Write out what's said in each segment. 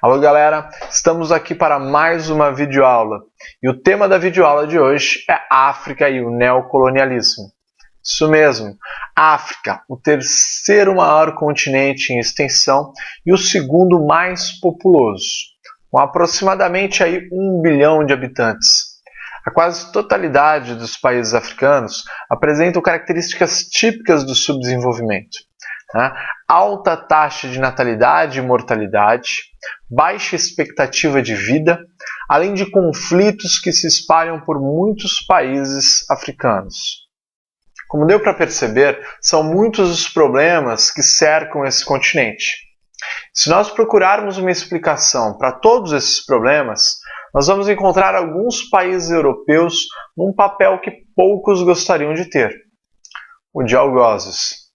Alô galera, estamos aqui para mais uma videoaula e o tema da videoaula de hoje é África e o neocolonialismo. Isso mesmo, África, o terceiro maior continente em extensão e o segundo mais populoso, com aproximadamente 1 bilhão de habitantes. A quase totalidade dos países africanos apresentam características típicas do subdesenvolvimento. Alta taxa de natalidade e mortalidade, baixa expectativa de vida, além de conflitos que se espalham por muitos países africanos. Como deu para perceber, são muitos os problemas que cercam esse continente. Se nós procurarmos uma explicação para todos esses problemas, nós vamos encontrar alguns países europeus num papel que poucos gostariam de ter: o de algozes.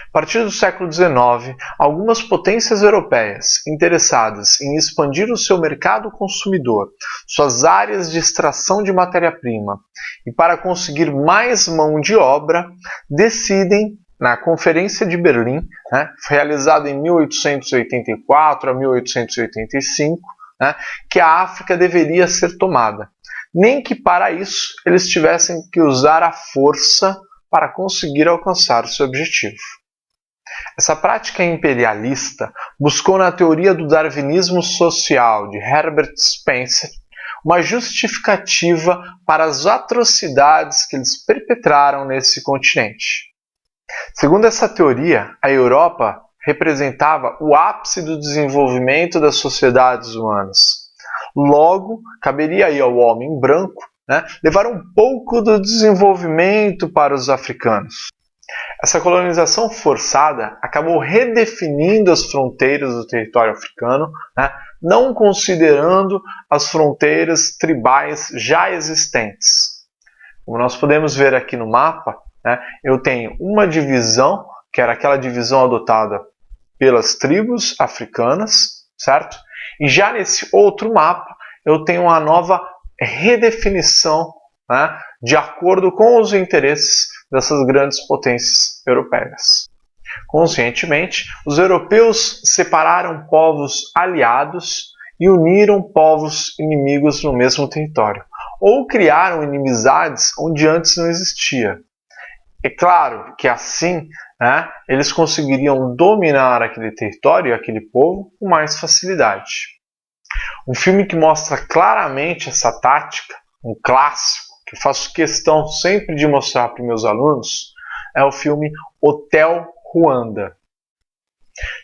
A partir do século XIX, algumas potências europeias interessadas em expandir o seu mercado consumidor, suas áreas de extração de matéria-prima e para conseguir mais mão de obra, decidem, na Conferência de Berlim, realizada em 1884 a 1885, que a África deveria ser tomada, nem que para isso eles tivessem que usar a força para conseguir alcançar seu objetivo. Essa prática imperialista buscou na teoria do darwinismo social de Herbert Spencer uma justificativa para as atrocidades que eles perpetraram nesse continente. Segundo essa teoria, a Europa representava o ápice do desenvolvimento das sociedades humanas. Logo, caberia aí ao homem branco levar um pouco do desenvolvimento para os africanos. Essa colonização forçada acabou redefinindo as fronteiras do território africano, não considerando as fronteiras tribais já existentes. Como nós podemos ver aqui no mapa, eu tenho uma divisão, que era aquela divisão adotada pelas tribos africanas, certo? E já nesse outro mapa, eu tenho uma nova redefinição, de acordo com os interesses dessas grandes potências europeias. Conscientemente, os europeus separaram povos aliados e uniram povos inimigos no mesmo território, ou criaram inimizades onde antes não existia. É claro que assim, eles conseguiriam dominar aquele território e aquele povo com mais facilidade. Um filme que mostra claramente essa tática, um clássico, que eu faço questão sempre de mostrar para os meus alunos, é o filme Hotel Ruanda.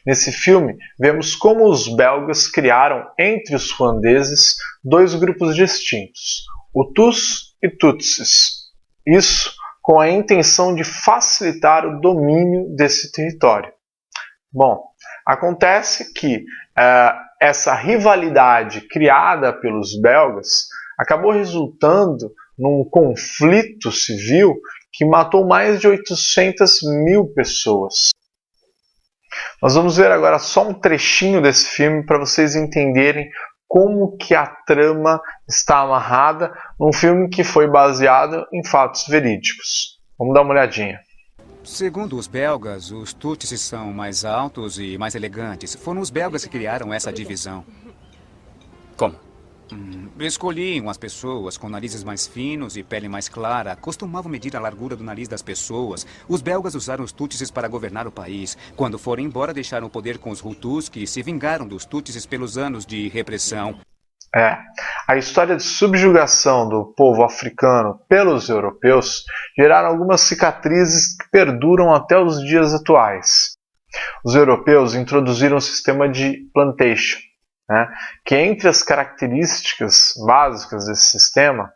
Nesse filme, vemos como os belgas criaram entre os ruandeses dois grupos distintos, Hutus e Tutsis. Isso com a intenção de facilitar o domínio desse território. Bom, acontece que essa rivalidade criada pelos belgas acabou resultando num conflito civil que matou mais de 800 mil pessoas. Nós vamos ver agora só um trechinho desse filme para vocês entenderem como que a trama está amarrada num filme que foi baseado em fatos verídicos. Vamos dar uma olhadinha. Segundo os belgas, os Tutsis são mais altos e mais elegantes. Foram os belgas que criaram essa divisão. Como? Escolhiam as pessoas com narizes mais finos e pele mais clara. Costumavam medir a largura do nariz das pessoas. Os belgas usaram os Tutsis para governar o país. Quando foram embora, deixaram o poder com os Hutus, que se vingaram dos Tutsis pelos anos de repressão. A história de subjugação do povo africano pelos europeus geraram algumas cicatrizes que perduram até os dias atuais. Os europeus introduziram um sistema de plantation, que entre as características básicas desse sistema,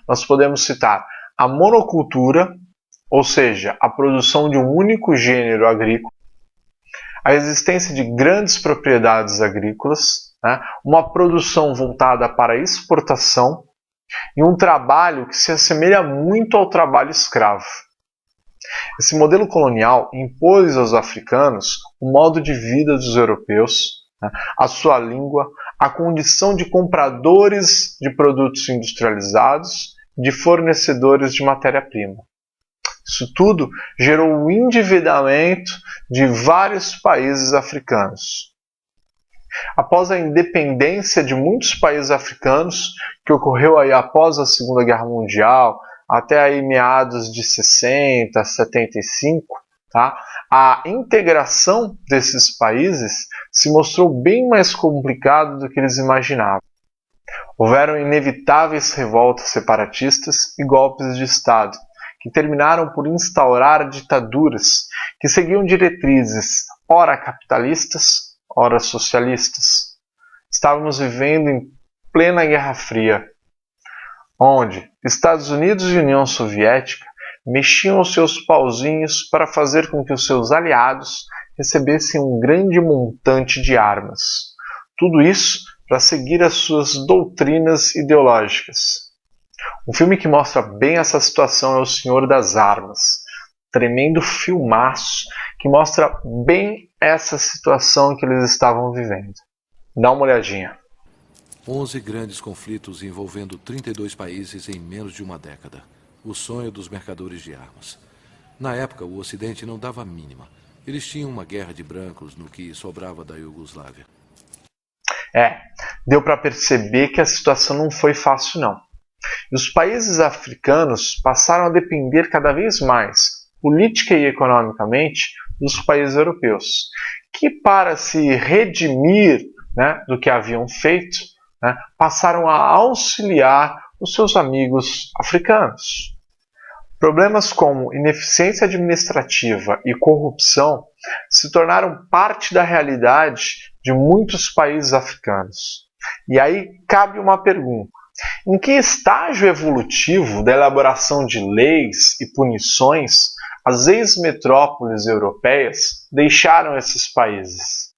nós podemos citar a monocultura, ou seja, a produção de um único gênero agrícola, a existência de grandes propriedades agrícolas, né, uma produção voltada para a exportação e um trabalho que se assemelha muito ao trabalho escravo. Esse modelo colonial impôs aos africanos o modo de vida dos europeus, né, a sua língua, a condição de compradores de produtos industrializados e de fornecedores de matéria-prima. Isso tudo gerou o endividamento de vários países africanos. Após a independência de muitos países africanos, que ocorreu aí após a Segunda Guerra Mundial, até aí meados de 60, 75, tá? A integração desses países se mostrou bem mais complicado do que eles imaginavam. Houveram inevitáveis revoltas separatistas e golpes de Estado, que terminaram por instaurar ditaduras que seguiam diretrizes ora capitalistas, ora socialistas. Estávamos vivendo em plena Guerra Fria, onde Estados Unidos e União Soviética mexiam os seus pauzinhos para fazer com que os seus aliados recebessem um grande montante de armas. Tudo isso para seguir as suas doutrinas ideológicas. Um filme que mostra bem essa situação é O Senhor das Armas. Tremendo filmaço que mostra bem essa situação que eles estavam vivendo. Dá uma olhadinha. 11 grandes conflitos envolvendo 32 países em menos de uma década. O sonho dos mercadores de armas. Na época, o Ocidente não dava a mínima. Eles tinham uma guerra de brancos no que sobrava da Iugoslávia. Deu para perceber que a situação não foi fácil não. E os países africanos passaram a depender cada vez mais, política e economicamente, dos países europeus, que para se redimir, né, do que haviam feito, né, passaram a auxiliar os seus amigos africanos. Problemas como ineficiência administrativa e corrupção se tornaram parte da realidade de muitos países africanos. E aí cabe uma pergunta. Em que estágio evolutivo da elaboração de leis e punições as ex-metrópoles europeias deixaram esses países?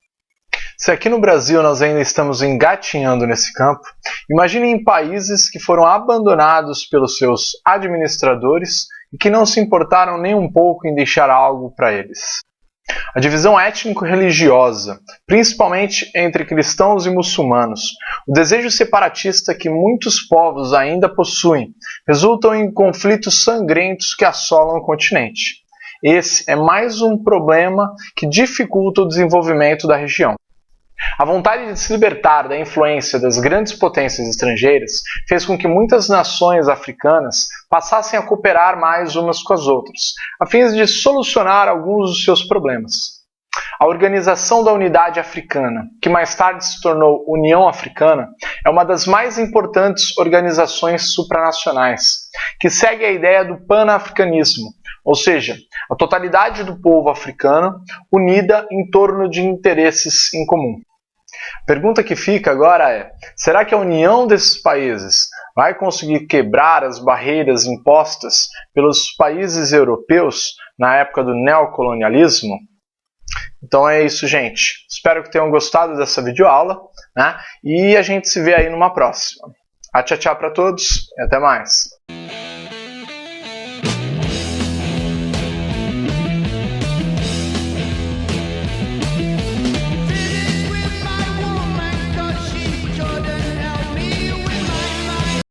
Se aqui no Brasil nós ainda estamos engatinhando nesse campo, imagine em países que foram abandonados pelos seus administradores e que não se importaram nem um pouco em deixar algo para eles. A divisão étnico-religiosa, principalmente entre cristãos e muçulmanos, o desejo separatista que muitos povos ainda possuem, resultam em conflitos sangrentos que assolam o continente. Esse é mais um problema que dificulta o desenvolvimento da região. A vontade de se libertar da influência das grandes potências estrangeiras fez com que muitas nações africanas passassem a cooperar mais umas com as outras, a fim de solucionar alguns dos seus problemas. A Organização da Unidade Africana, que mais tarde se tornou União Africana, é uma das mais importantes organizações supranacionais, que segue a ideia do pan-africanismo, ou seja, a totalidade do povo africano unida em torno de interesses em comum. A pergunta que fica agora é: será que a união desses países vai conseguir quebrar as barreiras impostas pelos países europeus na época do neocolonialismo? Então é isso, gente. Espero que tenham gostado dessa videoaula, né? E a gente se vê aí numa próxima. Tchau, tchau para todos e até mais.